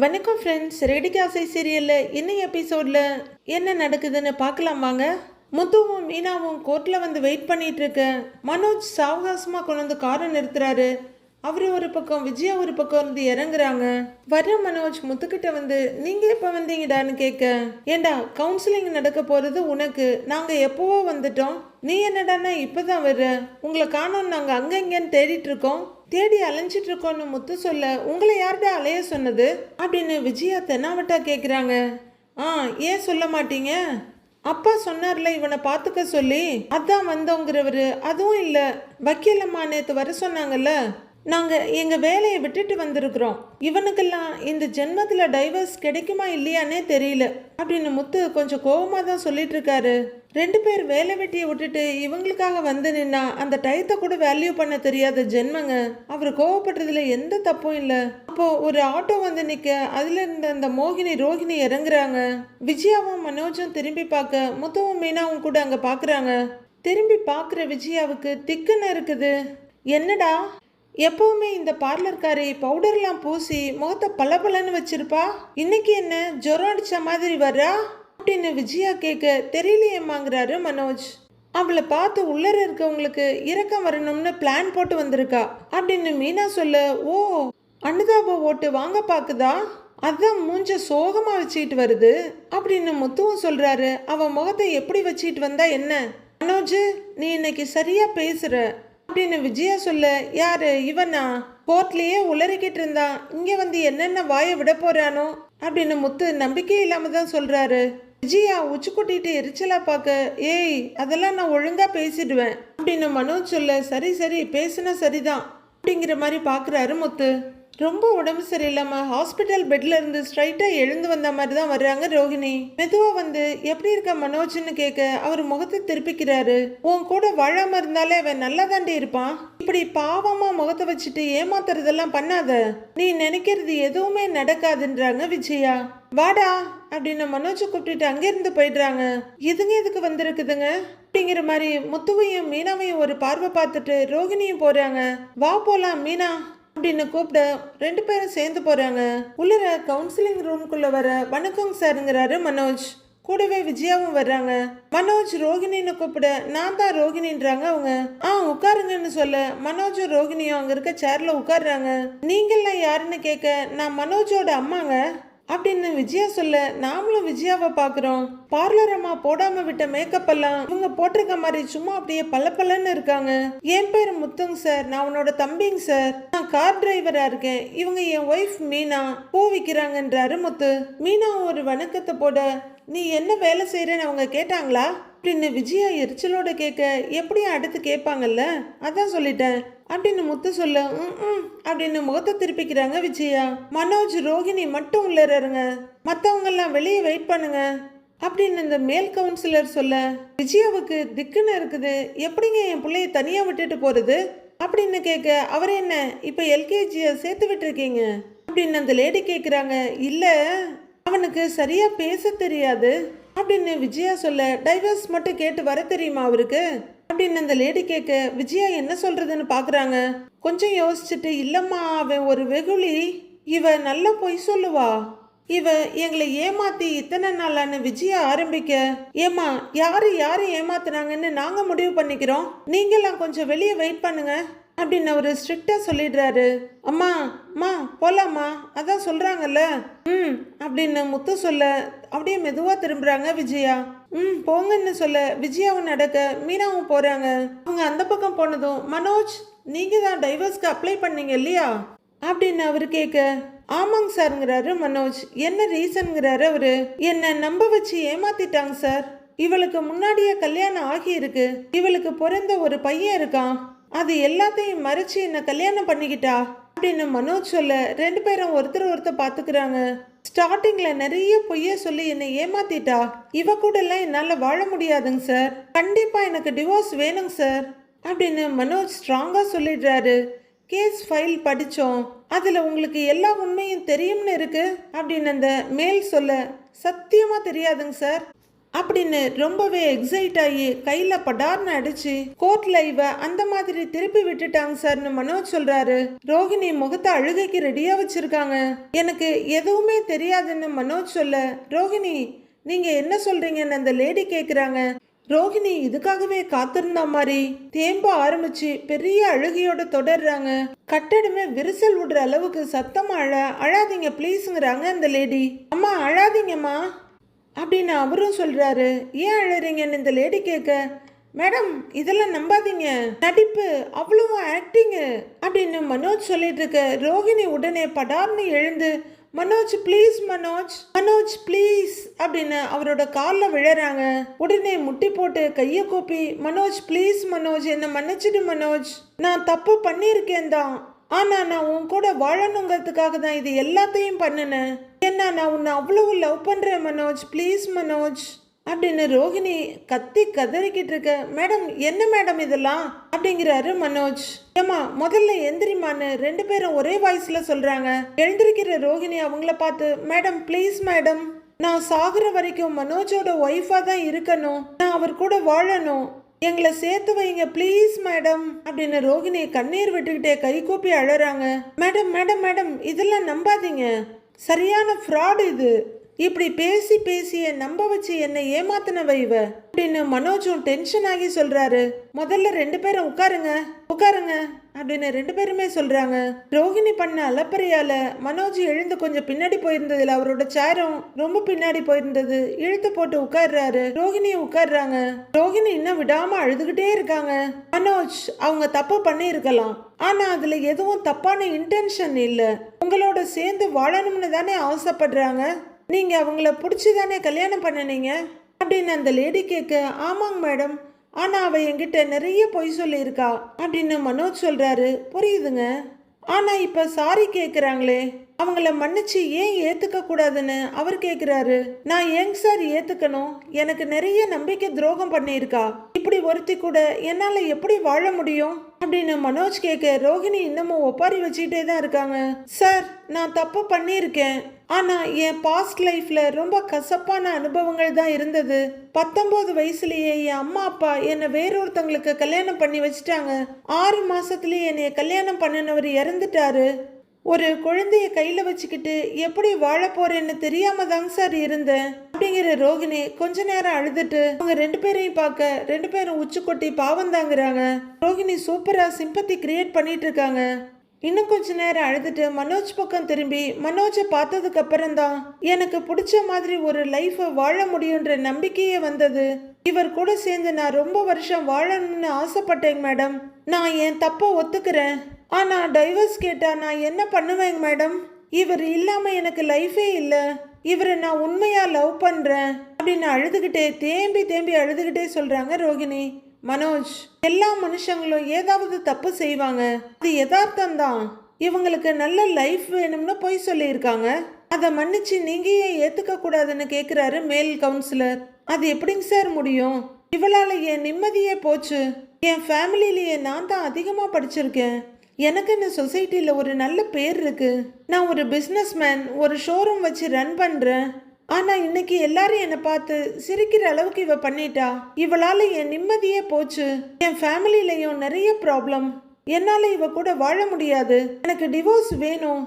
வணக்கம் friends, ready காசை சீரியலில் இன்னும் எபிசோடில் என்ன நடக்குதுன்னு பார்க்கலாம் வாங்க. முத்துவும் மீனாவும் கோர்ட்டில் வந்து வெயிட் பண்ணிட்டு இருக்க மனோஜ் சாவகாசமாக கொண்டு வந்து காரை நிறுத்துறாரு. அவர் ஒரு பக்கம், விஜயா ஒரு பக்கம் இருந்து இறங்குறாங்க. வர மனோஜ் முத்துக்கிட்ட வந்து, நீங்கள் எப்போ வந்தீங்கடான்னு கேட்க, ஏண்டா கவுன்சிலிங் நடக்க போகிறது உனக்கு, நாங்கள் எப்போவோ வந்துட்டோம், நீ என்னடான்னா இப்போ தான் வர்ற, உங்களை காணோம், நாங்கள் அங்கே இங்கேன்னு தேடிட்டு இருக்கோம், தேடி அலைஞ்சிட்டு இருக்கோன்னு முத்து சொல்ல, உங்களை யார்டா அலைய சொன்னது அப்படின்னு விஜயா தென்னாவட்டா கேட்குறாங்க. ஏன் சொல்ல மாட்டீங்க? அப்பா சொன்னார்ல இவனை பார்த்துக்க சொல்லி, அதான் வந்தோங்கிறவரு. அதுவும் இல்லை, வக்கீலம்மா நேற்று வர சொன்னாங்கல்ல, நாங்கள் எங்கள் வேலையை விட்டுட்டு வந்திருக்கிறோம், இவனுக்கெல்லாம் இந்த ஜென்மத்தில் டைவர்ஸ் கிடைக்குமா இல்லையானே தெரியல அப்படின்னு முத்து கொஞ்சம் கோபமாக தான் சொல்லிட்டு இருக்காரு. ரெண்டு பேர் வேலை வெட்டியை விட்டுட்டு இவங்களுக்காக வந்து நின்னா அந்த டயத்தை கூட வேல்யூ பண்ண தெரியாத ஜென்மங்க. அவர் கோவப்படுறதுல எந்த தப்பும் இல்லை. அப்போ ஒரு ஆட்டோ வந்து நிற்க, அதுல இருந்த அந்த ரோகிணி இறங்குறாங்க. விஜயாவும் மனோஜும் திரும்பி பார்க்க, முத்துவும் மீனாவும் கூட அங்கே பார்க்குறாங்க. திரும்பி பார்க்குற விஜயாவுக்கு திக்குன்னு இருக்குது. என்னடா, எப்பவுமே இந்த பார்லர்காரி பவுடர்லாம் பூசி முகத்தை பளபளன்னு வச்சிருப்பா, இன்னைக்கு என்ன ஜுரம் அடிச்ச மாதிரி வர்றா அப்படின்னு விஜயா கேட்க, தெரியலையேம்மாங்கிறாரு மனோஜ். அவளை பார்த்து உள்ளர இருக்கவங்களுக்கு இரக்கம் வரணும்னு பிளான் போட்டு வந்திருக்கா அப்படின்னு மீனா சொல்ல, ஓ அனுதாப ஓட்டு வாங்க பாக்குதா, அதான் மூஞ்ச சோகமா வச்சுக்கிட்டு வருது அப்படின்னு முத்துவும் சொல்றாரு. அவன் முகத்தை எப்படி வச்சுக்கிட்டு வந்தா என்ன மனோஜ், நீ இன்னைக்கு சரியா பேசுற அப்படின்னு விஜயா சொல்ல, யாரு இவனா, கோர்ட்லயே உளறிக்கிட்டு இருந்தான், இங்க வந்து என்னென்ன வாயை விட போறானோ அப்படின்னு முத்து நம்பிக்கை இல்லாம தான் சொல்றாரு. விஜயா உச்சி கொட்டிட்டு எரிச்சலா பார்க்க, ஏய் அதெல்லாம் நான் ஒழுங்கா பேசிடுவேன் அப்படின்னு மனோஜ் சொல்ல, சரி சரி பேசுனா சரிதான் அப்படிங்கிற மாதிரி பாக்குறாரு முத்து. ரொம்ப உடம்பு சரியில்லாம ஹாஸ்பிட்டல் பெட்ல இருந்து ஸ்ட்ரைட்டா எழுந்து வந்த மாதிரி தான் வர்றாங்க ரோகிணி. மெதுவா வந்து, எப்படி இருக்க மனோஜ்னு கேட்க, அவர் முகத்தை திருப்பிக்கிறாரு. உன் கூட வாழாம இருந்தாலே அவன் நல்லா தாண்டி இருப்பான், இப்படி பாவமா முகத்தை வச்சுட்டு ஏமாத்துறதெல்லாம் பண்ணாத, நீ நினைக்கிறது எதுவுமே நடக்காதுன்றாங்க விஜயா. வாடா அப்படின்னு மனோஜ் கூப்பிட்டுட்டு அங்கிருந்து போயிடுறாங்க. இதுங்க எதுக்கு வந்திருக்குதுங்க அப்படிங்கிற மாதிரி முத்துவையும் மீனாவையும் ஒரு பார்வை பார்த்துட்டு ரோகிணியும் போறாங்க. வா போலாம் மீனா அப்படின்னு கூப்பிட ரெண்டு பேரும் சேர்ந்து போறாங்க. உள்ளர கவுன்சிலிங் ரூம்குள்ள வர, வணக்கம் சாருங்கிறாரு மனோஜ். கூடவே விஜயாவும் வர்றாங்க. மனோஜ் ரோகிணின்னு கூப்பிட, நான் தான் ரோகிணின்றாங்க அவங்க. உட்காருங்கன்னு சொல்ல, மனோஜும் ரோகிணியும் அங்க இருக்க சேர்ல உட்காடுறாங்க. நீங்கெல்லாம் யாருன்னு கேட்க, நான் மனோஜோட அம்மாங்க அப்படின்னு விஜயா சொல்ல, நாமளும் விஜயாவை பாக்குறோம், பார்லர் அம்மா போடாம விட்ட மேக்கப் எல்லாம் இவங்க போட்டிருக்க மாதிரி சும்மா அப்படியே பல்லன்னு இருக்காங்க. என் பேரு முத்துங்க சார், நான் உன்னோட தம்பிங்க சார், நான் கார் டிரைவரா இருக்கேன், இவங்க என் ஒய்ஃப் மீனா, பூ விற்கிறாங்கன்றாரு முத்து. மீனா ஒரு வணக்கத்தை போட, நீ என்ன வேலை செய்யறேன்னு அவங்க கேட்டாங்களா அப்படின்னு விஜயா எரிச்சலோட கேட்க, எப்படியும் அடுத்து கேட்பாங்கல்ல, அதான் சொல்லிட்டேன் அப்படின்னு முத்து சொல்ல, அப்படின்னு முகத்தை திருப்பிக்கிறாங்க விஜயா. மனோஜ் ரோகிணி மட்டும் உள்ளாருங்க, மற்றவங்க எல்லாம் வெளியே வெயிட் பண்ணுங்க அப்படின்னு இந்த மேல் கவுன்சிலர் சொல்ல, விஜயாவுக்கு திக்குன்னு இருக்குது. எப்படிங்க என் பிள்ளைய தனியா விட்டுட்டு போறது அப்படின்னு கேட்க, அவர் என்ன இப்ப எல்கேஜியை சேர்த்து விட்டுருக்கீங்க அப்படின்னு அந்த லேடி கேட்குறாங்க. இல்ல, அவனுக்கு சரியா பேச தெரியாது அப்படின்னு விஜயா சொல்ல, டைவர்ஸ் மட்டும் கேட்டு வர தெரியுமா அவருக்கு அப்படின்னு அந்த லேடி கேட்க, விஜயா என்ன சொல்றதுன்னு பாக்குறாங்க. கொஞ்சம் யோசிச்சுட்டு, இல்லம்மா அவன் ஒரு வெகுளி, இவ நல்லா பொய் சொல்லுவா, இவ எங்களை ஏமாத்தி இத்தனை நாளான்னு விஜயா ஆரம்பிக்க, ஏமா யாரு ஏமாத்துனாங்கன்னு நாங்க முடிவு பண்ணிக்கிறோம், நீங்கெல்லாம் கொஞ்சம் வெளியே வெயிட் பண்ணுங்க அப்படின்னு அவரு ஸ்ட்ரிக்டா சொல்லிடுறாரு. அம்மா போலாமா, அதான் சொல்றாங்கல்ல அப்படின்னு முத்து சொல்ல, அப்படியே மெதுவா திரும்புறாங்க விஜயா. போங்கன்னு சொல்ல விஜயாவும் நடக்க, மீனாவும் போறாங்க. அவங்க அந்த பக்கம் போனதும், மனோஜ் நீங்க தான் டைவர்ஸ்க்கு அப்ளை பண்ணீங்க இல்லையா அப்படின்னு அவரு கேட்க, ஆமாங்க சார்ங்கிறாரு மனோஜ். என்ன ரீசன்ங்கிறாரு அவரு. என்ன நம்ப வச்சு ஏமாத்திட்டாங்க சார், இவளுக்கு முன்னாடியே கல்யாணம் ஆகி இருக்கு, இவளுக்கு பிறந்த ஒரு பையன் இருக்கான், அது எல்லாத்தையும் மறைச்சு என்ன கல்யாணம் பண்ணிக்கிட்டா அப்படின்னு மனோஜ் சொல்ல, ரெண்டு பேரும் ஒருத்தர் பாத்துக்கிறாங்க. ஸ்டார்டிங்ல நிறைய பொய்ய சொல்லி என்னை ஏமாத்திட்டா, இவ கூட எல்லாம் என்னால வாழ முடியாதுங்க சார், கண்டிப்பா எனக்கு டிவோர்ஸ் வேணுங்க சார் அப்படின்னு மனோஜ் ஸ்ட்ராங்கா சொல்லிடுறாரு. கேஸ் ஃபைல் படிச்சோம், அதுல உங்களுக்கு எல்லா உண்மையும் தெரியும்னு இருக்கு அப்படின்னு அந்த மேல் சொல்ல, சத்தியமா தெரியாதுங்க சார் அப்படின்னு ரொம்பவே எக்ஸைட் ஆகி கையில படார்னு அடிச்சு கோர்ட்ல இவ அந்த மாதிரி திருப்பி விட்டுட்டாங்க சார்னு மனோஜ் சொல்றாரு. ரோஹிணி முகத்தை அழுகைக்கு ரெடியா வச்சிருக்காங்க. எனக்கு எதுவுமே தெரியாதுன்னு மனோஜ் சொல்ல, ரோஹிணி நீங்க என்ன சொல்றீங்கன்னு அந்த லேடி கேக்குறாங்க. ரோஹிணி இதுக்காகவே காத்திருந்த மாதிரி தேம்ப ஆரம்பிச்சு பெரிய அழுகையோட தொடர்றாங்க. கட்டடமே விரிசல் விடுற அளவுக்கு சத்தமா அழாதீங்க ப்ளீஸுங்கிறாங்க அந்த லேடி. அம்மா அழாதீங்கம்மா அப்படின்னு அவரும் சொல்றாரு. ஏன் அழுறீங்கன்னு இந்த லேடி கேட்க, மேடம் இதெல்லாம் நம்பாதீங்க, நடிப்பு, அவ்வளவு ஆக்டிங்கு அப்படின்னு மனோஜ் சொல்லிட்டு இருக்க ரோஹிணி உடனே படார்னு எழுந்து, மனோஜ் ப்ளீஸ், மனோஜ் மனோஜ் ப்ளீஸ் அப்படின்னு அவரோட காலில் விழறாங்க. உடனே முட்டி போட்டு கையை கூப்பி, மனோஜ் ப்ளீஸ் மனோஜ் என்னை மன்னிச்சிடு மனோஜ், நான் தப்பு பண்ணியிருக்கேன் தான், ஆனா நான் உன் கூட வாழணுங்கிறதுக்காக தான் இது எல்லாத்தையும் பண்ணினேன், என்ன நான் உன்னை அவ்வளவு லவ் பண்றேன் மனோஜ், ப்ளீஸ் மனோஜ் அப்படின்னு ரோஹிணி கத்தி கதறிக்கிட்டு இருக்க. மேடம் என்ன மேடம் இதெல்லாம் அப்படிங்கிறாரு மனோஜ். ஏமா முதல்ல எந்திரிமான்னு ரெண்டு பேரும் ஒரே வாய்ஸ்ல சொல்றாங்க. எழுந்திருக்கிற ரோஹிணி அவங்கள பார்த்து, மேடம் ப்ளீஸ் மேடம், நான் சாகுற வரைக்கும் மனோஜோட ஒய்ஃபா தான் இருக்கணும், நான் அவர் கூட வாழணும், எங்களை சேர்த்து வைங்க ப்ளீஸ் மேடம் அப்படின்னு ரோஹிணி கண்ணீர் விட்டுக்கிட்டே கை கூப்பி அழறாங்க. மேடம் மேடம் மேடம் இதெல்லாம் நம்பாதீங்க, சரியான ஃப்ராட் இது, இப்படி பேசி பேசிய நம்ப வச்சு என்னை ஏமாத்தின வைவ அப்படின்னு மனோஜும் டென்ஷன் ஆகி சொல்றாரு. முதல்ல ரெண்டு பேரும் உட்காருங்க உட்காருங்க அப்படின்னு ரெண்டு பேருமே சொல்றாங்க. ரோஹிணி பண்ண அலப்பறையால மனோஜ் எழுந்து கொஞ்சம் பின்னாடி போயிருந்ததுல அவரோட சேரும் ரொம்ப பின்னாடி போயிருந்தது. இழுத்து போட்டு உட்கார்றாரு. ரோஹிணியும் உட்கார்றாங்க. ரோஹிணி இன்னும் விடாம அழுதுகிட்டே இருக்காங்க. மனோஜ் அவங்க தப்பு பண்ணி இருக்கலாம், ஆனா அதுல எதுவும் தப்பான இன்டென்ஷன் இல்ல, உங்களோட சேர்ந்து வாழணும்னு தானே ஆசைப்படுறாங்க, நீங்க அவங்கள பிடிச்சிதானே கல்யாணம் பண்ணினீங்க அப்படின்னு அந்த லேடி கேட்க, ஆமாங்க மேடம், ஆனா அவ என்கிட்ட நிறைய பொய் சொல்லியிருக்கா அப்படின்னு மனோஜ் சொல்றாரு. புரியுதுங்க, ஆனா இப்ப சாரி கேக்குறாங்களே, அவங்கள மன்னிச்சு ஏன் ஏத்துக்க கூடாதுன்னு அவர் கேக்குறாரு. நான் ஏங்க சார் ஏத்துக்கணும், எனக்கு நிறைய நம்பிக்கை துரோகம் பண்ணியிருக்கா, இப்படி ஒருத்தி கூட என்னால எப்படி வாழ முடியும் அப்படின்னு மனோஜ் கேட்க, ரோஹிணி இன்னமும் ஒப்பாரி வச்சுக்கிட்டே தான் இருக்காங்க. சார் நான் தப்பு பண்ணியிருக்கேன், ஆனா என் பாஸ்ட் லைஃப்ல ரொம்ப கசப்பான அனுபவங்கள் தான் இருந்தது. 19 வயசுலயே என் அம்மா அப்பா என்னை வேறொருத்தங்களுக்கு கல்யாணம் பண்ணி வச்சுட்டாங்க. 6 மாசத்துலயே என்னைய கல்யாணம் பண்ணினவர் இறந்துட்டாரு. ஒரு குழந்தைய கையில வச்சுக்கிட்டு எப்படி வாழ போறேன்னு தெரியாம தாங்க சார் இருந்தேன் அப்படிங்கிற ரோஹிணி கொஞ்ச நேரம் அழுதுட்டு அவங்க ரெண்டு பேரையும் பார்க்க ரெண்டு பேரும் உச்சி கொட்டி பாவம் தாங்குறாங்க. ரோஹிணி சூப்பரா சிம்பத்தி கிரியேட் பண்ணிட்டு இருக்காங்க. இன்னும் கொஞ்ச நேரம் அழுதுட்டு மனோஜ் பக்கம் திரும்பி, மனோஜை பார்த்ததுக்கு அப்புறம் தான் எனக்கு பிடிச்ச மாதிரி ஒரு லைஃபை வாழ முடியுன்ற நம்பிக்கையே வந்தது. இவர் கூட சேர்ந்து நான் ரொம்ப வருஷம் வாழணும்னு ஆசைப்பட்டேங்க மேடம், நான் என் தப்பை ஒத்துக்கிறேன், ஆனா டைவர்ஸ் கேட்டா நான் என்ன பண்ணுவேங்க மேடம், இவர் இல்லாம எனக்கு லைஃபே இல்லை, இவரை நான் உண்மையா லவ் பண்றேன் அப்படின்னு அழுதுகிட்டே தேம்பி தேம்பி அழுதுகிட்டே சொல்றாங்க ரோஹிணி. மனோஜ், எல்லா மனுஷங்களும் ஏதாவது தப்பு செய்வாங்க, அது யதார்த்தம் தான், இவங்களுக்கு நல்ல லைஃப் வேணும்னு பொய் சொல்லியிருக்காங்க, அதை மன்னிச்சு நீங்க ஏன் ஏத்துக்க கூடாதுன்னு கேக்குறாரு மேல் கவுன்சிலர். அது எப்படிங்க சார் முடியும், இவளால என் நிம்மதியே போச்சு, என் ஃபேமிலியிலேயே நான் தான் அதிகமா படிச்சிருக்கேன், எனக்கு இந்த சொசைட்டில ஒரு நல்ல பேர் இருக்கு, நான் ஒரு பிஸ்னஸ் மேன், ஒரு ஷோரூம் வச்சு ரன் பண்றேன், ஆனா இன்னைக்கு எல்லாரும் என்னை பார்த்து சிரிக்கிற அளவுக்கு இவ பண்ணிட்டா, இவளால என் நிம்மதியே போச்சு, என் ஃபேமிலிலையும் நிறைய ப்ராப்ளம், என்னால இவ கூட வாழ முடியாது, எனக்கு டிவோர்ஸ் வேணும்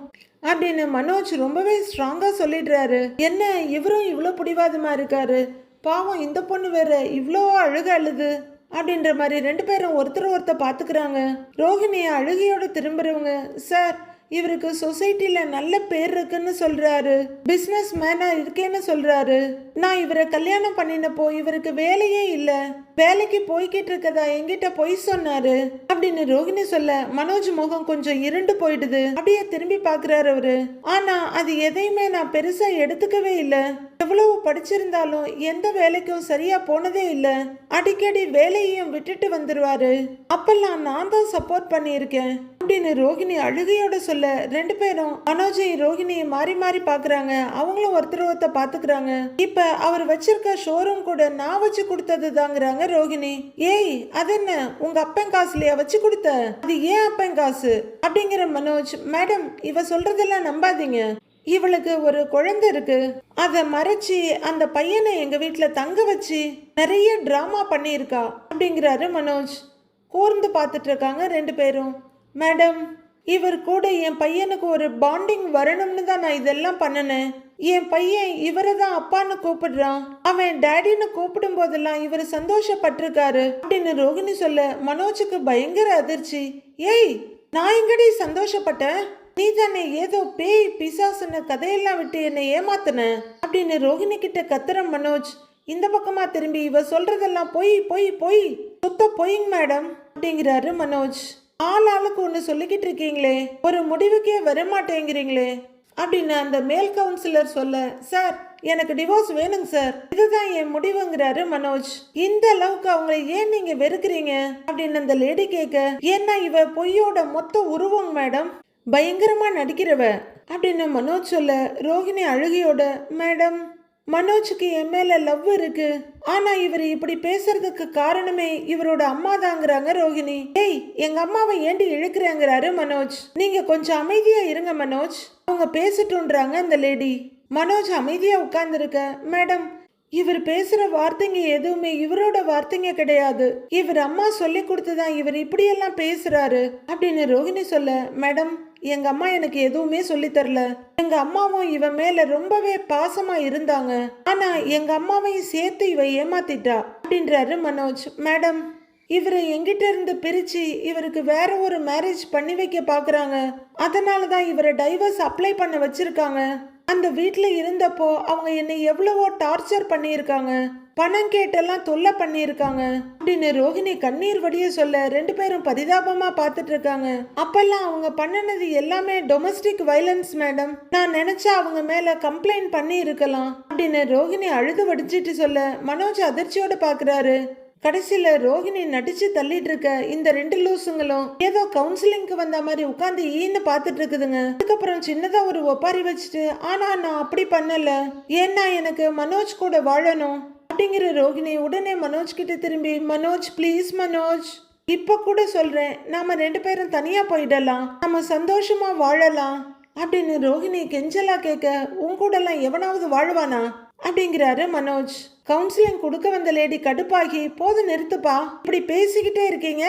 அப்படின்னு மனோஜ் ரொம்பவே ஸ்ட்ராங்கா சொல்லிடுறாரு. என்ன இவரும் இவ்வளோ பிடிவாதமா இருக்காரு, பாவம் இந்த பொண்ணு வேற இவ்வளோ அழுது அப்படின்ற மாதிரி ரெண்டு பேரும் ஒருத்தர் பார்த்துக்கிறாங்க. ரோஹிணியை அழுகையோட திரும்புறவங்க, சார் இவருக்கு சொசைட்டில நல்ல பேர் இருக்குன்னு சொல்றாரு, பிசினஸ் மேனா இருக்கேன்னு சொல்றாரு, நான் இவரை கல்யாணம் பண்ணினப்போ இவருக்கு வேலையே இல்ல, வேலைக்கு போய்கிட்டு இருக்கதா என்கிட்ட பொய் சொன்னாரு அப்படின்னு ரோஹிணி சொல்ல மனோஜ் முகம் கொஞ்சம் இருண்டு போயிடுது. அப்படியே திரும்பி பாக்குறாரு அவரு. ஆனா அது எதையுமே நான் பெருசா எடுத்துக்கவே இல்லை, எவ்வளவு படிச்சிருந்தாலும் எந்த வேலைக்கும் சரியா போனதே இல்ல, அடிக்கடி வேலையையும் விட்டுட்டு வந்துருவாரு, அப்பெல்லாம் நான் தான் சப்போர்ட் பண்ணியிருக்கேன் அப்படின்னு ரோஹிணி அழுகையோட சொல்ல ரெண்டு பேரும் மனோஜையும் ரோஹிணியை மாறி மாறி பாக்குறாங்க. அவங்களும் ஒருத்தர் பாத்துக்கிறாங்க. இப்ப அவர் வச்சிருக்க ஷோரூம் கூட நான் வச்சு கொடுத்தது தாங்கிறாங்க ரோஹிணி. ஏய் அது என்ன உங்க அப்பன் காசுலயா வச்சு கொடுத்த, அது ஏன் அப்பன் காசு அப்படிங்கிற மனோஜ். மேடம் இவ சொல்றதெல்லாம் நம்பாதீங்க, இவளுக்கு ஒரு குழந்தை இருக்கு, அதை மறைச்சி அந்த பையனை எங்க வீட்டுல தங்க வச்சு நிறைய டிராமா பண்ணியிருக்கா அப்படிங்கிறாரு மனோஜ். கூர்ந்து பார்த்துட்டு இருக்காங்க ரெண்டு பேரும். மேடம், இவர் கூட என் பையனுக்கு ஒரு பாண்டிங் வரணும்னு தான் நான் இதெல்லாம் பண்ணினேன். என் பையன் இவரை தான் அப்பான்னு கூப்பிடுறான், அவன் டேடின்னு கூப்பிடும் போதெல்லாம் இவர் சந்தோஷப்பட்டிருக்காரு அப்படின்னு ரோகிணி சொல்ல மனோஜுக்கு பயங்கர அதிர்ச்சி. ஏய், நான் எங்கடி சந்தோஷப்பட்டேன்? நீ தானே ஏதோ பேய் பிசாசுன்னு கதையெல்லாம் விட்டு என்னை ஏமாத்தின அப்படின்னு ரோகிணி கிட்ட கத்துற மனோஜ் இந்த பக்கமா திரும்பி இவ சொல்றதெல்லாம் பொய் பொய் பொய், சுத்த பொய்ங்க மேடம் அப்படிங்கிறாரு மனோஜ். ஆளுக்கு ஒன்று சொல்லிக்கிட்டு இருக்கீங்களே, ஒரு முடிவுக்கே வரமாட்டேங்கிறீங்களே அப்படின்னு அந்த மேல் கவுன்சிலர் சொல்ல, சார் எனக்கு டிவோர்ஸ் வேணுங்க சார், இதுதான் என் முடிவுங்கிறாரு மனோஜ். இந்த அளவுக்கு அவங்களை ஏன் நீங்க வெறுக்கிறீங்க அப்படின்னு அந்த லேடி கேட்க, ஏன்னா இவ பொய்யோட மொத்த உருவம் மேடம், பயங்கரமா நடிக்கிறவ அப்படின்னு மனோஜ் சொல்ல, ரோகிணி அழுகையோட, மேடம் மனோஜுக்கு என் மேல லவ் இருக்கு, ஆனா இவர் இப்படி பேசுறதுக்கு காரணமே இவரோட அம்மா தாங்கிறாங்க ரோகிணி. ஏய், எங்க அம்மாவை ஏண்டி இழுக்கிறேங்கிறாரு மனோஜ். நீங்க கொஞ்சம் அமைதியா இருங்க மனோஜ், அவங்க பேசட்டுன்றாங்க அந்த லேடி. மனோஜ் அமைதியா உட்கார்ந்துருக்க, மேடம் இவர் பேசுற வார்த்தைங்க எதுவுமே இவரோட வார்த்தைங்க கிடையாது, இவர் அம்மா சொல்லி கொடுத்துதான் இவர் இப்படியெல்லாம் பேசுறாரு அப்படின்னு ரோகிணி சொல்ல, மேடம் எங்க அம்மா எனக்கு எதுவுமே சொல்லி தரல, எங்க அம்மாவும் இவ மேல ரொம்பவே பாசமா இருந்தாங்க, ஆனா எங்க அம்மாவையும் சேர்த்து இவ ஏமாத்திட்டா அப்படின்றாரு மனோஜ். மேடம் இவரை எங்கிட்ட இருந்து பிரிச்சு இவருக்கு வேற ஒரு மேரேஜ் பண்ணி வைக்க பாக்குறாங்க, அதனாலதான் இவரை டைவர்ஸ் அப்ளை பண்ண வச்சிருக்காங்க. அந்த வீட்டுல இருந்தப்போ அவங்க என்னை எவ்வளவோ டார்ச்சர் பண்ணியிருக்காங்க, பணம் கேட்டெல்லாம் தொல்லை பண்ணியிருக்காங்க அப்படின்னு ரோகிணி கண்ணீர் வடிய சொல்ல, ரெண்டு பேரும் பரிதாபமா பார்த்துட்டு இருக்காங்க. அப்பெல்லாம் அவங்க பண்ணினது எல்லாமே டொமஸ்டிக் வயலன்ஸ் மேடம், நான் நினைச்சா அவங்க மேல கம்ப்ளைண்ட் பண்ணி இருக்கலாம் அப்படின்னு ரோகிணி அழுது வடிச்சிட்டு சொல்ல, மனோஜ் அதிர்ச்சியோட பாக்குறாரு. கடைசியில ரோகிணி நடிச்சு தள்ளிட்டு இருக்க இந்த ரெண்டு லூசுங்களும் ஏதோ கவுன்சிலிங்க்கு வந்த மாதிரி உட்காந்து ஈன்னு பாத்துட்டு இருக்குதுங்க. அதுக்கப்புறம் சின்னதா ஒரு ஒப்பாரி வச்சுட்டு, ஆனா நான் அப்படி பண்ணல, ஏன்னா எனக்கு மனோஜ் கூட வாழணும் அப்படிங்கிற ரோகிணி உடனே மனோஜ் கிட்ட திரும்பி, மனோஜ் ப்ளீஸ் மனோஜ், இப்ப கூட சொல்றேன், நாம ரெண்டு பேரும் தனியா போயிடலாம், நம்ம சந்தோஷமா வாழலாம் அப்படின்னு ரோகிணி கெஞ்சலா கேட்க, உன் கூட எல்லாம் எவனாவது வாழ்வானா அப்படிங்கிறாரு மனோஜ். கவுன்சிலிங் கொடுக்க வந்த லேடி கடுப்பாகி, போது நிறுத்துப்பா, இப்படி பேசிக்கிட்டே இருக்கீங்க,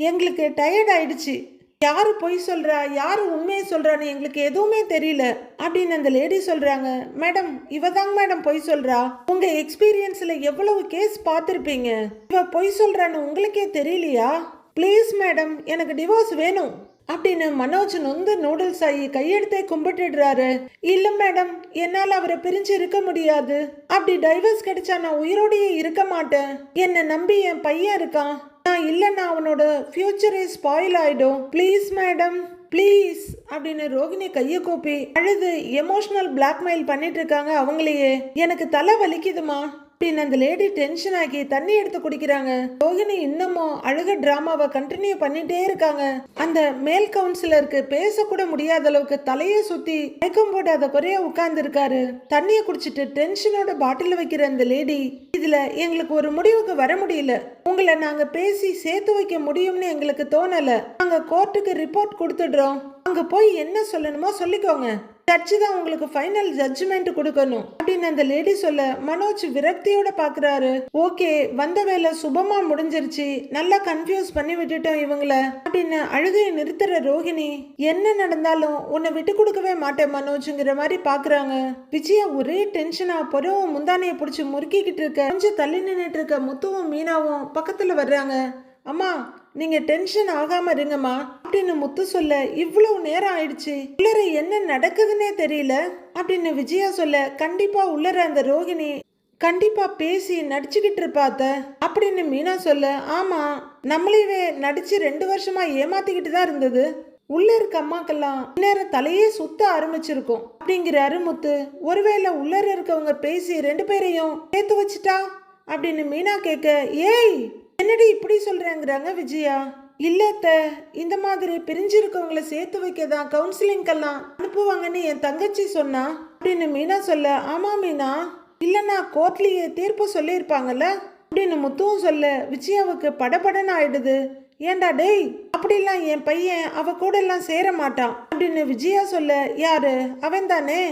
எங்களுக்கு டயர்ட் ஆயிடுச்சு, யாரு பொய் சொல்றா யாரு உண்மையை சொல்றான்னு எங்களுக்கு எதுவுமே தெரியல அப்படின்னு அந்த லேடி சொல்றாங்க. மேடம் இவதாங்க மேடம் பொய் சொல்றா, உங்க எக்ஸ்பீரியன்ஸ்ல எவ்வளவு கேஸ் பார்த்திருப்பீங்க, இவ பொய் சொல்றான்னு உங்களுக்கே தெரியலையா? ப்ளீஸ் மேடம் எனக்கு டிவோர்ஸ் வேணும் அப்படின்னு மனோஜ் நொந்து நூடுல்ஸ் ஆகி கையெடுத்தே கும்பிட்டுடுறாரு. இல்ல மேடம், என்னால அவரை பிரிஞ்சு இருக்க முடியாது, அப்படி டைவர்ஸ் கிடைச்சா நான் உயிரோடையே இருக்க மாட்டேன், என்னை நம்பி என் பையன் இருக்கான், நான் இல்லைன்னா அவனோட ஃபியூச்சரே ஸ்பாயில் ஆயிடும், ப்ளீஸ் மேடம் ப்ளீஸ் அப்படின்னு ரோகிணி கையை கூப்பி அழுது எமோஷனல் பிளாக்மெயில் பண்ணிட்டு இருக்காங்க அவங்களையே. எனக்கு தலை வலிக்குதுமா அப்படின்னு அந்த லேடி டென்ஷன் ஆகி தண்ணி எடுத்து குடிக்கிறாங்க. ரோகிணி இன்னமும் அழுக டிராமாவை கண்டினியூ பண்ணிட்டே இருக்காங்க. அந்த மேல் கவுன்சிலருக்கு பேசக்கூட முடியாத அளவுக்கு தலையை சுத்தி மயக்கம் போட்டு அதை குறைய உட்கார்ந்து இருக்காரு. தண்ணியை குடிச்சிட்டு டென்ஷனோட பாட்டில் வைக்கிற அந்த லேடி, இதுல எங்களுக்கு ஒரு முடிவுக்கு வர முடியல, உங்களை நாங்க பேசி சேர்த்து வைக்க முடியும்னு எங்களுக்கு தோணல, நாங்க கோர்ட்டுக்கு ரிப்போர்ட் கொடுத்துடுறோம், அங்க போய் என்ன சொல்லணுமோ சொல்லிக்கோங்க, ஜட்ஜு தான் உங்களுக்கு ஃபைனல் ஜட்ஜ்மெண்ட் கொடுக்கணும் அப்படின்னு அந்த லேடி சொல்ல, மனோஜ் விரக்தியோட பாக்குறாரு. ஓகே, வந்த வேலை சுபமா முடிஞ்சிருச்சு, நல்லா கன்ஃபியூஸ் பண்ணி விட்டுட்டோம் இவங்கள அப்படின்னு அழுகையை நிறுத்துற ரோகிணி, என்ன நடந்தாலும் உன்னை விட்டு கொடுக்கவே மாட்டேன் மனோஜ்ங்கிற மாதிரி பாக்குறாங்க. விஜயா ஒரே டென்ஷனா பொறவும் முந்தானையை பிடிச்சி முறுக்கிக்கிட்டு இருக்க, கொஞ்சம் தள்ளி நின்றுட்டு இருக்க முத்துவும் மீனாவும் பக்கத்துல வர்றாங்க. அம்மா நீங்க டென்ஷன் ஆகாம இருங்கம்மா அப்படின்னு முத்து சொல்ல, இவ்வளவு நேரம் ஆயிடுச்சு, உள்ளர என்ன நடக்குதுன்னே தெரியல அப்படின்னு விஜயா சொல்ல, கண்டிப்பா உள்ளர அந்த ரோகிணி கண்டிப்பா பேசி நடிச்சுக்கிட்டு இருப்பாத்த அப்படின்னு மீனா சொல்ல, ஆமா நம்மளையவே நடிச்சு 2 வருஷமா ஏமாத்திக்கிட்டு தான் இருந்தது, உள்ள இருக்க அம்மாக்கெல்லாம் நேரம் தலையே சுத்த ஆரம்பிச்சிருக்கும் அப்படிங்கிறாரு முத்து. ஒருவேளை உள்ளர இருக்கவங்க பேசி 2 பேரையும் சேர்த்து வச்சுட்டா அப்படின்னு மீனா கேட்க, ஏய் என்னடி இப்படி சொல்றேங்கிறாங்க விஜயா. இல்லத்த, இந்த மாதிரி பிரிஞ்சிருக்கவங்களை சேர்த்து வைக்கதான் கவுன்சிலிங்கெல்லாம் அனுப்புவாங்கன்னு என் தங்கச்சி சொன்னா அப்படின்னு மீனா சொல்ல, ஆமா மீனா, இல்லைன்னா கோர்ட்லயே தீர்ப்பு சொல்லியிருப்பாங்கல்ல அப்படின்னு முத்துவும் சொல்ல, விஜயாவுக்கு படபடன்னு ஆயிடுது. ஏண்டா டேய், அப்படிலாம் என் பையன் அவ கூட எல்லாம் சேர மாட்டான் அப்படின்னு விஜயா சொல்ல, யாரு அவன் தானே,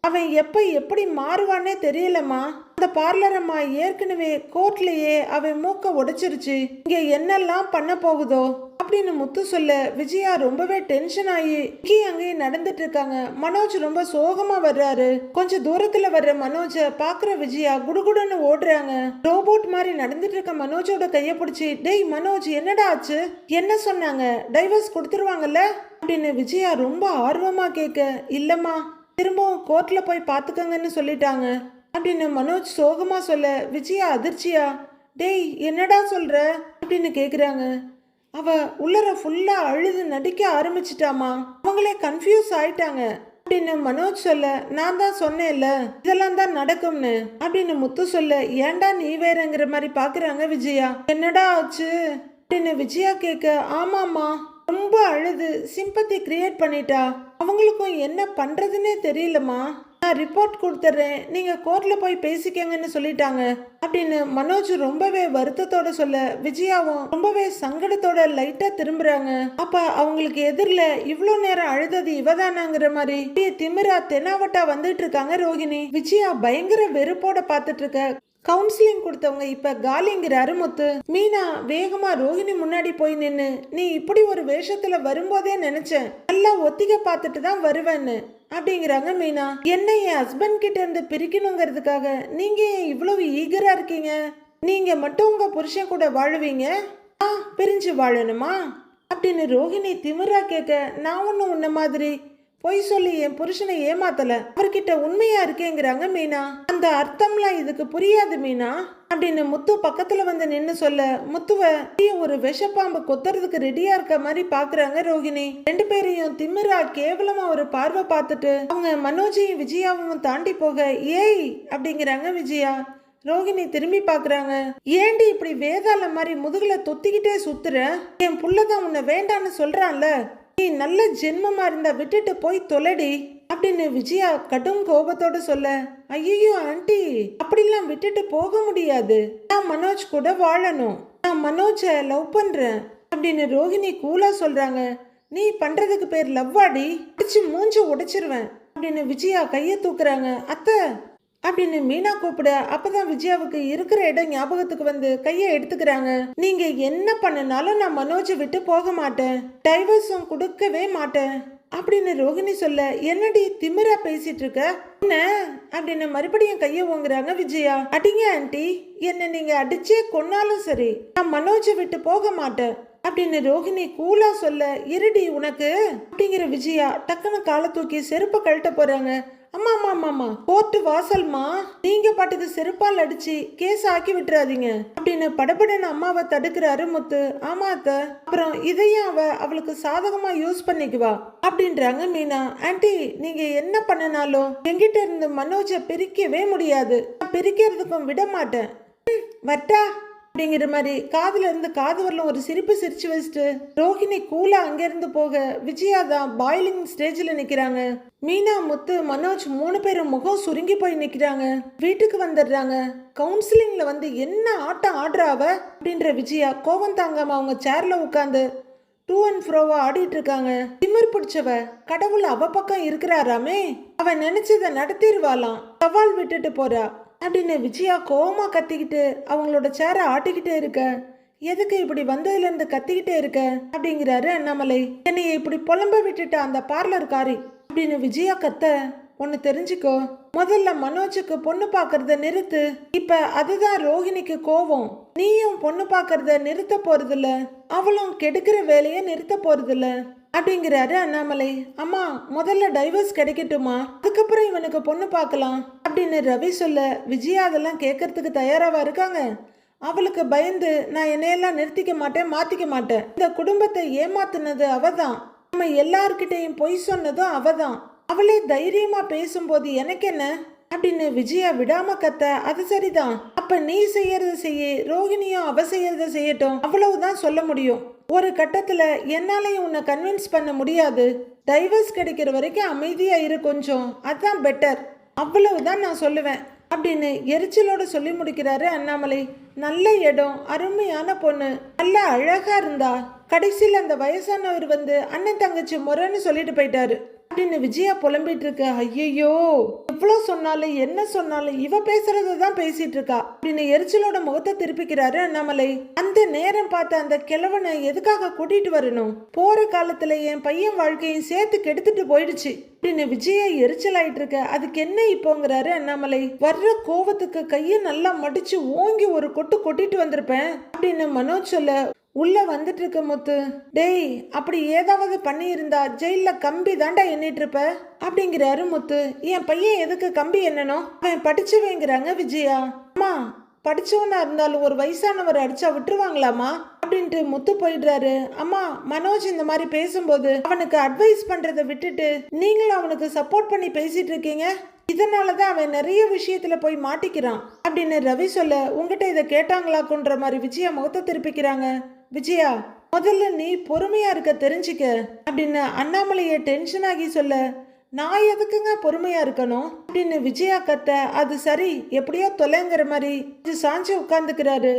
அவன் எப்ப எப்படி மாறுவானே தெரியலம்மா. அந்த பார்லரம்மா ஏற்கனவே கோர்ட்லயே அவன் மூக்க உடைச்சிருச்சு, இங்க என்னெல்லாம் பண்ண போகுதோ அப்படின்னு முத்து சொல்ல, விஜயா ரொம்பவே டென்ஷன் ஆகி இங்கேயும் அங்கேயும் நடந்துட்டு இருக்காங்க. மனோஜ் ரொம்ப சோகமா வர்றாரு. கொஞ்சம் தூரத்துல வர்ற மனோஜ பாக்குற விஜயா குடுகுடுன்னு ஓடுறாங்க. ரோபோட் மாதிரி நடந்துட்டு இருக்க மனோஜோட கைய பிடிச்சி, டேய் மனோஜ் என்னடா ஆச்சு, என்ன சொன்னாங்க, டைவர்ஸ் கொடுத்துருவாங்கல்ல அப்படின்னு விஜயா ரொம்ப ஆர்வமா கேட்க, இல்லம்மா திரும்பவும் கோர்ட்ல போய் பாத்துக்கங்கன்னு சொல்லிட்டாங்க அப்படின்னு மனோஜ் சோகமா சொல்ல, விஜயா அதிர்ச்சியா, டேய் என்னடா சொல்ற அப்படின்னு கேக்குறாங்க. அவ உள்ளர ஃபுல்லா அழுது நடிக்க ஆரம்பிச்சிட்டாமா. அவங்களே கன்ஃபியூஸ் ஆயிட்டாங்க அப்படின்னு மனோஜ் சொல்ல, நான் தான் சொன்னேன்ல இதெல்லாம் தான் நடக்கும்னு அப்படின்னு முத்து சொல்ல, ஏன்டா நீ வேறங்கிற மாதிரி பாக்குறாங்க விஜயா. என்னடா ஆச்சு அப்படின்னு விஜயா கேட்க, ஆமாமா ரொம்ப அழுது சிம்பத்தி கிரியேட் பண்ணிட்டா, அவங்களுக்கும் என்ன பண்றதுன்னே தெரியலமா, நான் ரிப்போர்ட் கொடுத்துட்றேன், நீங்க கோர்ட்ல போய் பேசிக்கங்கன்னு சொல்லிட்டாங்க அப்படின்னு மனோஜ் ரொம்பவே வருத்தத்தோட சொல்ல, விஜயாவும் ரொம்பவே சங்கடத்தோட லைட்டா திரும்புறாங்க. அப்ப அவங்களுக்கு எதிரில இவ்வளோ நேரம் அழுதது இவதானாங்கிற மாதிரி திமிரா தெனாவட்டா வந்துட்டு இருக்காங்க ரோஹிணி. விஜயா பயங்கர வெறுப்போட பாத்துட்டு இருக்க. கவுன்சிலிங் கொடுத்தவங்க இப்ப காலிங்கிறாரு முத்து. மீனா வேகமா ரோஹிணி முன்னாடி போய் நின்னு, நீ இப்படி ஒரு வேஷத்துல வரும்போதே நினைச்சேன், நல்லா ஒத்திக பார்த்துட்டு தான் வருவேன்னு அப்படிங்கிறாங்க மீனா. என்ன என் ஹஸ்பண்ட் கிட்ட இருந்து பிரிக்கணுங்கிறதுக்காக நீங்க இவ்வளவு ஈகரா இருக்கீங்க, நீங்க மட்டும் உங்க புருஷன் கூட வாழுவீங்க, பிரிஞ்சு வாழணுமா அப்படின்னு ரோஹிணி திமிரா கேட்க, நான் ஒன்னும் உன்ன மாதிரி பொய் சொல்லி என் புருஷனை ஏமாத்தல, அவர்கிட்ட உண்மையா இருக்கேங்கிறாங்க மீனா. அந்த அர்த்தம்லாம் இதுக்கு புரியாது மீனா அப்படின்னு முத்து பக்கத்துல வந்து நின்னு சொல்ல, முத்துவ ஒரு விஷப்பாம்பு கொத்துறதுக்கு ரெடியா இருக்க மாதிரி பாக்குறாங்க ரோஹிணி. ரெண்டு பேரையும் திமிரா கேவலமா ஒரு பார்வை பார்த்துட்டு அவங்க மனோஜையும் விஜயாவும் தாண்டி போக, ஏய் அப்படிங்கிறாங்க விஜயா. ரோஹிணி திரும்பி பாக்குறாங்க, ஏண்டி இப்படி வேதாள மாதிரி முதுகுல தொத்திக்கிட்டே சுத்துற, என் புள்ளதான் உன்னை வேண்டான்னு சொல்றான்ல, நீ நல்ல ஜென்மமா இருந்தா விட்டுட்டு போய் தொலைடி அப்படின்னு விஜயா கடும் கோபத்தோட சொல்ல, ஐயோ ஆண்டி அப்படிலாம் விட்டுட்டு போக முடியாது, நான் மனோஜ் கூட வாழணும், நான் மனோஜ லவ் பண்றேன் அப்படின்னு ரோஹிணி கூலா சொல்றாங்க. நீ பண்றதுக்கு பேர் லவ்வாடி, அடிச்சு மூஞ்ச உடைச்சிருவேன் அப்படின்னு விஜயா கைய தூக்குறாங்க. அத்தை அப்படின்னு மீனா கூப்பிட, அப்பதான் விஜயாவுக்கு இருக்கிற இடம் ஞாபகத்துக்கு வந்து கையை எடுத்துக்கிறாங்க. நீங்க என்ன பண்ணனாலும் நான் மனோஜை விட்டு போக மாட்டேன், டைவர்ஸும் கொடுக்கவே மாட்டேன் அப்படின்னு ரோஹிணி சொல்ல, என்னடி திமிரா பேசிட்டு இருக்க என்ன அப்படின்னு மறுபடியும் கைய ஓங்குறாங்க விஜயா. அடிங்க ஆண்டி, என்ன நீங்க அடிச்சே கொன்னாலும் சரி நான் மனோஜை விட்டு போக மாட்டேன் அப்படின்னு ரோஹிணி கூலா சொல்ல, இருடி உனக்கு அப்படிங்கிற விஜயா டக்குன்னு காலை தூக்கி செருப்பை கழட்ட போறாங்க. அம்மா அம்மா அம்மா அம்மா கோர்ட்டு வாசல்மா, நீங்க பாட்டுக்கு செருப்பால் அடிச்சு கேஸ் ஆக்கி விட்டுறாதீங்க அப்படின்னு படபடன்னு அம்மாவை தடுக்கிறாரு முத்து. ஆமா அத்த, அப்புறம் இதையும் அவளுக்கு சாதகமா யூஸ் பண்ணிக்குவா அப்படின்றாங்க மீனா. ஆண்டி நீங்க என்ன பண்ணனாலும் எங்கிட்ட இருந்து மனோஜை பிரிக்கவே முடியாது, பிரிக்கிறதுக்கும் விட மாட்டேன், வட்டா அப்படிங்கிற மாதிரி காதுல இருந்து காது வரலும் ஒரு சிரிப்பு சிரிச்சு வச்சுட்டு ரோஹிணி கூலா அங்கிருந்து போக, விஜயா தான் பாயிலிங் ஸ்டேஜ்ல நிக்கிறாங்க. மீனா முத்து மனோஜ் 3 பேரும் முகம் சுருங்கி போய் நிக்கிறாங்க. வீட்டுக்கு வந்துடுறாங்க. கவுன்சிலிங்ல வந்து என்ன ஆட்டம் ஆடுறாவ அப்படின்ற விஜயா கோவம் தாங்காம அவங்க சேர்ல உட்காந்து டூ அண்ட் ஃப்ரோவா ஆடிட்டு இருக்காங்க. திமிர் பிடிச்சவ, கடவுள் அவ பக்கம் இருக்கிறாராமே, அவ நினைச்சத நடத்திடுவாளாம், சவால் விட்டுட்டு போறா அப்படின்னு விஜயா கோவமா கத்திக்கிட்டு அவங்களோட சேரை ஆட்டிக்கிட்டே இருக்க. எதுக்கு இப்படி வந்ததுல இருந்து கத்திக்கிட்டே இருக்க அப்படிங்கிறாரு அண்ணாமலை. என்னைய இப்படி புலம்ப விட்டுட்ட அந்த பார்லர் காரி அப்படின்னு விஜயா கத்த, ஒன்னு தெரிஞ்சுக்கோ, முதல்ல மனோஜுக்கு பொண்ணு பாக்குறத நிறுத்து, இப்ப அதுதான் ரோஹிணிக்கு கோவம், நீயும் பொண்ணு பாக்குறத நிறுத்த போறதில்ல, அவளும் கெடுக்கிற வேலைய நிறுத்த போறதில்ல அப்படிங்கிறாரு அண்ணாமலை. அம்மா முதல்ல டைவர்ஸ் கிடைக்கட்டுமா, அதுக்கப்புறம் இவனுக்கு பொண்ணு பார்க்கலாம் அப்படின்னு ரவி சொல்ல, விஜயா அதெல்லாம் கேட்கறதுக்கு தயாராவா இருக்காங்க. அவளுக்கு பயந்து நான் என்னையெல்லாம் நிறுத்திக்க மாட்டேன், மாத்திக்க மாட்டேன், இந்த குடும்பத்தை ஏமாத்துனது அவதான், நம்ம எல்லார்கிட்டையும் பொய் சொன்னதும் அவதான், அவளே தைரியமா பேசும்போது எனக்கு என்ன அப்படின்னு விஜயா விடாம கத்த, அது சரிதான், அப்ப நீ செய்யறத செய்ய, ரோஹிணியும் அவ செய்யறத செய்யட்டும், அவ்வளவுதான் சொல்ல முடியும். ஒரு கட்டத்துல என்னாலையும் உன்னை கன்வின்ஸ் பண்ண முடியாது, டைவர்ஸ் கிடைக்கிற வரைக்கும் அமைதியா இரு கொஞ்சம், அதான் பெட்டர், அவ்வளவுதான் நான் சொல்லுவேன் அப்படின்னு எரிச்சலோட சொல்லி முடிக்கிறாரு அண்ணாமலை. நல்ல இடம், அருமையான பொண்ணு, நல்ல அழகா இருந்தா, கடைசியில் அந்த வயசானவர் வந்து அண்ணன் தங்கச்சி முறைன்னு சொல்லிட்டு போயிட்டாரு அப்படின்னு விஜயா புலம்பிட்டு இருக்க. ஐயோ, எவ்வளோ சொன்னாலும் என்ன சொன்னாலும் இவ பேசுறதான் பேசிட்டு இருக்கா அப்படின்னு எரிச்சலோட முகத்தை திருப்பிக்கிறாரு அண்ணாமலை. அந்த நேரம் பார்த்து அந்த கிழவனை எதுக்காக கூட்டிட்டு வரணும்? போற காலத்துல என் பையன் வாழ்க்கையும் சேர்த்து கெடுத்துட்டு போயிடுச்சு அப்படின்னு விஜயா எரிச்சல் ஆயிட்டு இருக்க. அதுக்கு என்ன இப்போங்கிறாரு அண்ணாமலை. வர்ற கோவத்துக்கு கையை நல்லா மடிச்சு ஓங்கி ஒரு கொட்டு கொட்டிட்டு வந்திருப்பேன் அப்படின்னு மனோஜ் சொல்ல, உள்ள வந்துட்டு இருக்க முத்து, டேய் அப்படி ஏதாவது பண்ணி இருந்தா ஜெயில கம்பி தாண்டா எண்ணிட்டு இருப்ப அப்படிங்கிறாரு முத்து. என் பையன் எதுக்கு கம்பி எண்ணணும்? அவன் படிச்சுவேங்கிறாங்க விஜயா. அம்மா, படிச்சவனா இருந்தாலும் ஒரு வயசானவர் அடிச்சா விட்டுருவாங்களாமா அப்படின்ட்டு முத்து போயிடுறாரு. அம்மா, மனோஜ் இந்த மாதிரி பேசும்போது அவனுக்கு அட்வைஸ் பண்றதை விட்டுட்டு நீங்களும் அவனுக்கு சப்போர்ட் பண்ணி பேசிட்டு இருக்கீங்க. இதனாலதான் அவன் நிறைய விஷயத்துல போய் மாட்டிக்கிறான் அப்படின்னு ரவி சொல்ல, உங்ககிட்ட இதை கேட்டாங்களாக்குன்ற மாதிரி விஜயா முகத்தை திருப்பிக்கிறாங்க. விஜயா, முதல்ல நீ பொறுமையா இருக்க தெரிஞ்சுக்க அப்படின்னு அண்ணாமலைய டென்ஷன் ஆகி சொல்ல, நான் எதுக்குங்க பொறுமையா இருக்கணும் அப்படின்னு விஜயா கத்த. அது சரி, எப்படியோ தொலைங்கிற மாதிரி சாஞ்சு உட்கார்ந்துக்கிறாரு.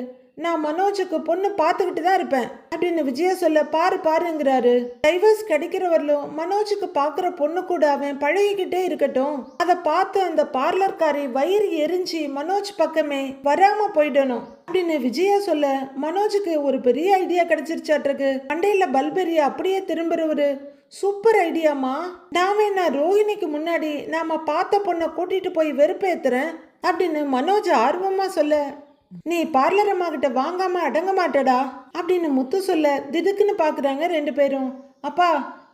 நான் மனோஜுக்கு பொண்ணு பார்த்துக்கிட்டு தான் இருப்பேன் அப்படின்னு விஜயா சொல்ல, பாருங்கிறாரு. டைவர்ஸ் கிடைக்கிறவர்களும் மனோஜுக்கு பார்க்குற பொண்ணு கூட அவன் பழகிக்கிட்டே இருக்கட்டும். அதை பார்த்து அந்த பார்லர்காரி வயிறு எரிஞ்சு மனோஜ் பக்கமே வராம போயிடணும் அப்படின்னு விஜயா சொல்ல, மனோஜுக்கு ஒரு பெரிய ஐடியா கிடைச்சிருச்சாட்டிருக்கு. மண்டையில பல்பெரிய அப்படியே திரும்புறவரு, சூப்பர் ஐடியாமா. நான் வேணா ரோஹிணிக்கு முன்னாடி நாம பார்த்த பொண்ணை கூட்டிட்டு போய் வெறுப்பேத்துறேன் அப்படின்னு மனோஜ் ஆர்வமா சொல்ல, நீ பார்லர் அம்மா கிட்ட வாங்காம அடங்க மாட்டடா அப்படின்னு முத்து சொல்ல, திடுக்குன்னு பாக்குறாங்க ரெண்டு பேரும். அப்பா,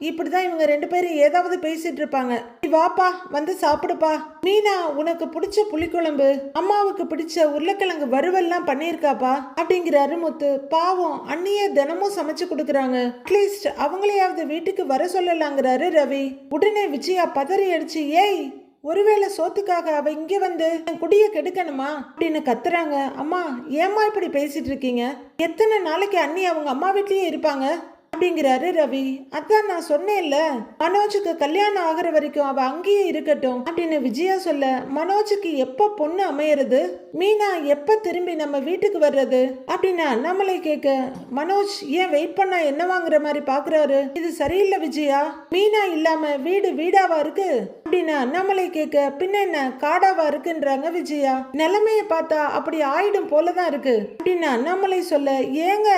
இப்படிதான் இவங்க ரெண்டு பேரும் ஏதாவது பேசிட்டு இருப்பாங்க. நீ வாப்பா, வந்து சாப்பிடுப்பா. மீனா, உனக்கு பிடிச்ச புளிக்குழம்பு, அம்மாவுக்கு பிடிச்ச உருளைக்கிழங்கு வறுவல்லாம் பண்ணியிருக்காப்பா அப்படிங்கிறாரு முத்து. பாவம், அண்ணியே தினமும் சமைச்சு கொடுக்குறாங்க, அட்லீஸ்ட் அவங்களையாவது வீட்டுக்கு வர சொல்லலாங்கிறாரு ரவி. உடனே விஜயா பதறி அடிச்சு, ஏய், ஒருவேளை சோத்துக்காக அவ இங்க வந்து குடிய கெடுக்கணுமா அப்படின்னு கத்துறாங்க. அம்மா, ஏம்மா இப்படி பேசிட்டு இருக்கீங்க? எத்தனை நாளைக்கு அண்ணி அவங்க அம்மா வீட்லயே இருப்பாங்க அப்படிங்கிறாரு ரவி. அதான் நான் சொன்னேன்ல, மனோஜுக்கு கல்யாணம் ஆகிற வரைக்கும் அவ அங்கேயே இருக்கட்டும் அப்படின்னு விஜயா சொல்ல, மனோஜுக்கு எப்ப பொண்ணு அமையறது, மீனா எப்ப திரும்பி நம்ம வீட்டுக்கு வர்றது அப்படின்னு அண்ணாமலை கேட்க, மனோஜ் ஏன் வெயிட் பண்ணா என்ன வாங்குற மாதிரி பாக்குறாரு. இது சரியில்லை விஜயா, மீனா இல்லாம வீடு வீடாவா இருக்கு அப்படின்னு அண்ணாமலை கேட்க, பின்ன என்ன காடாவா இருக்குன்றாங்க விஜயா. நிலைமைய பார்த்தா அப்படி ஆயிடும் போலதான் இருக்கு அப்படின்னு அண்ணாமலை சொல்ல, ஏங்க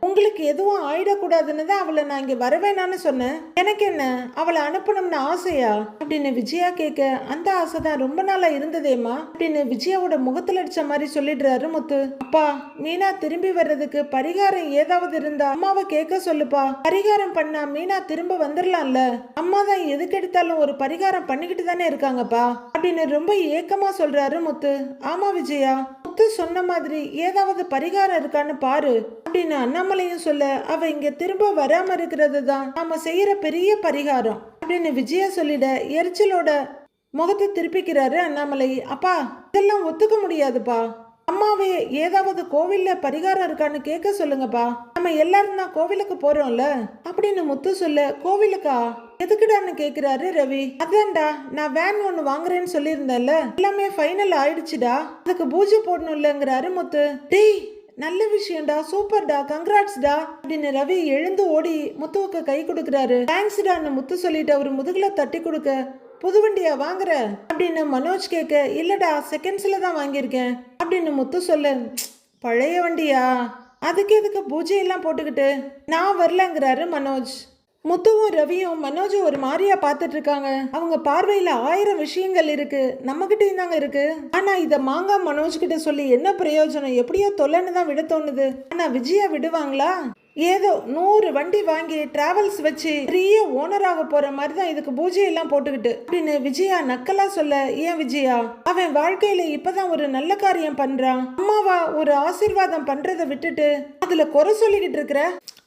உங்களுக்கு எதுவும் ஆயிடக்கூடாதுன்னு தான் அவளை நான் இங்க வரவேணான்னு சொன்னேன். எனக்கு என்ன, அவளை அனுப்பணும்னு ஆசையா அப்படின்னு விஜயா கேட்க, அந்த ஆசை தான் ரொம்ப நாளா இருந்ததேமா அப்படின்னு விஜயாவோட முகத்துல அடிச்ச மாதிரி சொல்லிடுறாரு முத்து. அப்பா, மீனா திரும்பி வர்றதுக்கு பரிகாரம் ஏதாவது இருந்தா அம்மாவை கேட்க சொல்லுப்பா. பரிகாரம் பண்ணா மீனா திரும்ப வந்துடலாம்ல. அம்மா தான் எதுக்கு எடுத்தாலும் ஒரு பரிகாரம் பண்ணிக்கிட்டு தானே இருக்காங்கப்பா அப்படின்னு ரொம்ப ஏக்கமா சொல்றாரு முத்து. ஆமா விஜயா, முத்து சொன்ன மாதிரி ஏதாவது பரிகாரம் இருக்கான்னு பாரு அப்படின்னு அண்ணாமலையும் சொல்ல, அவ இங்க திரும்ப வராம இருக்கிறது தான் நாம செய்யற பெரிய பரிகாரம் அப்படின்னு விஜயா சொல்லிட எரிச்சலோட முகத்தை திருப்பிக்கிறாரு அண்ணாமலை. அப்பா, இதெல்லாம் ஒத்துக்க முடியாதுப்பா. அம்மாவே ஏதாவது கோவில்ல பரிகாரம் இருக்கான்னு கேட்க சொல்லுங்கப்பா. நம்ம எல்லாரும் தான் கோவிலுக்கு போறோம்ல அப்படின்னு முத்து சொல்ல, கோவிலுக்கா எதுக்குடான்னு கேக்குறாரு ரவி. அதான்டா, நான் வேன் ஒண்ணு வாங்குறேன்னு சொல்லியிருந்தேன்ல, எல்லாமே ஃபைனல் ஆயிடுச்சுடா, அதுக்கு பூஜை போடணும்லங்கிறாரு முத்து. டேய், நல்ல விஷயம்டா, சூப்பர்டா, கங்க்ராட்ஸ்டா அப்படின்னு ரவி எழுந்து ஓடி முத்துவுக்கு கை கொடுக்குறாரு. தேங்க்ஸ்டான்னு முத்து சொல்லிட்டு அவரு முதுகுல தட்டி கொடுக்க, புது வண்டியா வாங்குற அப்படின்னு மனோஜ் கேட்க, இல்லடா செகண்ட்ஸ்ல தான் வாங்கியிருக்கேன் அப்படின்னு முத்து சொல்ல, பழைய வண்டியா, அதுக்கு எதுக்கு பூஜை எல்லாம் போட்டுக்கிட்டு? நான் வரலங்கிறாரு மனோஜ். முத்துவும் ரவியும் மனோஜும் ஒரு மாதிரியா பார்த்துட்டு இருக்காங்க. அவங்க பார்வையில 1000 விஷயங்கள் இருக்கு, நம்ம கிட்டயும் தாங்க இருக்கு. ஆனா இத மாங்கா மனோஜ் கிட்ட சொல்லி என்ன பிரயோஜனம்? எப்படியோ தொல்லைன்னு தான் விட தோணுது. ஆனா விஜயா விடுவாங்களா? ஏதோ 100 வண்டி வாங்கி டிராவல்ஸ் வச்சு பெரிய ஓனராக போற மாதிரி தான் இதுக்கு பூஜை எல்லாம் போட்டுக்கிட்டு அப்படின்னு விஜயா நக்கலா சொல்ல, ஏன் விஜயா, அவன் வாழ்க்கையில இப்பதான் ஒரு நல்ல காரியம் பண்றான், அம்மாவா ஒரு ஆசீர்வாதம் பண்றதை விட்டுட்டு அதுல குறை சொல்லிக்கிட்டு இருக்கிற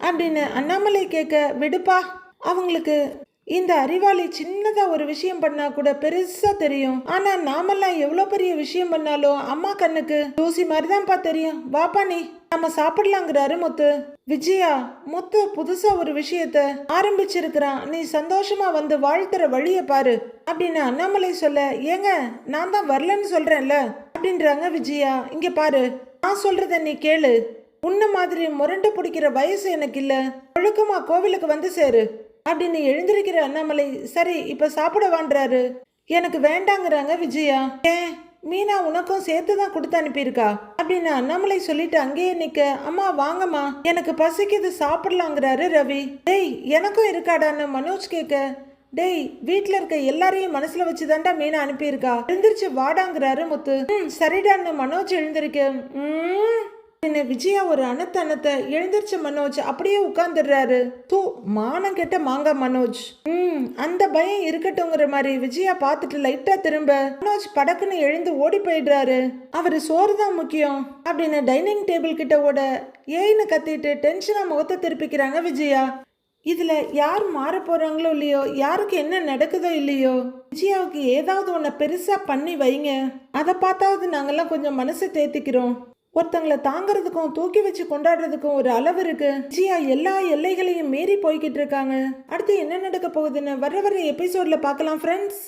அப்படின்னு அண்ணாமலை கேட்க, விடுப்பா, அவங்களுக்கு இந்த அறிவாளி சின்னதா ஒரு விஷயம் பண்ணா கூட பெருசா தெரியும். ஆனா நாமெல்லாம் எவ்வளவு பெரிய விஷயம் பண்ணாலும் அம்மா கண்ணுக்கு தூசி மாதிரிதான்ப்பா தெரியும். வாப்பா நீ நம்ம சாப்பிடலாங்கிறாரு முத்து. விஜயா, முத்து புதுசா ஒரு விஷயத்த ஆரம்பிச்சிருக்கிறான், நீ சந்தோஷமா வந்து வாழ்த்துற வழிய பாரு அப்படின்னு அண்ணாமலை சொல்ல, ஏங்க நான் தான் வரலன்னு சொல்றேன்ல அப்படின்றாங்க விஜயா. இங்க பாரு, நான் சொல்றத நீ கேளு. உன்ன மாதிரி முரண்டு பிடிக்கிற வயசு எனக்கு இல்ல, ஒழுக்கமா கோவிலுக்கு வந்து சேரு அப்படின்னு எழுந்திருக்கிற அண்ணாமலை சரி இப்ப சாப்பிடவான்றாரு. எனக்கு வேண்டாங்கிறாங்க விஜயா. ஏன் மீனா உனக்கும் சேர்த்து தான் கொடுத்து அனுப்பியிருக்கா அப்படின்னு அண்ணாமலை சொல்லிட்டு அங்கேயே நிக்க, அம்மா வாங்கம்மா எனக்கு பசிக்குது சாப்பிடலாங்கிறாரு ரவி. டேய் எனக்கும் இருக்காடான்னு மனோஜ் கேட்க, டேய் வீட்டுல இருக்க எல்லாரையும் மனசுல வச்சுதான்டா மீனா அனுப்பியிருக்கா, எழுந்திரிச்சு வாடாங்கிறாரு முத்து. சரிடான்னு மனோஜ் எழுந்திருக்க, விஜயா ஒரு அணத்த எழுந்திருச்ச மனோஜ் அப்படியே உட்கார்ந்துடுறாரு. தூ மானம் கெட்ட மாங்கா மனோஜ். அந்த பயம் இருக்கட்டும்ங்கிற மாதிரி விஜயா பார்த்துட்டு லைட்டா திரும்ப மனோஜ் படக்குன்னு எழுந்து ஓடி போயிடுறாரு. அவரு சோறு தான் முக்கியம் அப்படின்னு டைனிங் டேபிள் கிட்ட ஓட ஏன்னு கத்திட்டு டென்ஷனா முகத்தை திருப்பிக்கிறாங்க விஜயா. இதுல யார் மாற போறாங்களோ இல்லையோ, யாருக்கு என்ன நடக்குதோ இல்லையோ, விஜயாவுக்கு ஏதாவது ஒன்ன பெருசா பண்ணி வைங்க, அதை பார்த்தாவது நாங்கெல்லாம் கொஞ்சம் மனசை தேத்திக்கிறோம். ஒருத்தங்களை தாங்கிறதுக்கும் தூக்கி வச்சு கொண்டாடுறதுக்கும் ஒரு அளவு இருக்கு. விஜயா எல்லா எல்லைகளையும் மீறி போய்கிட்டு இருக்காங்க. அடுத்து என்ன நடக்க போகுதுன்னு வர எபிசோட்ல பார்க்கலாம் ஃப்ரெண்ட்ஸ்.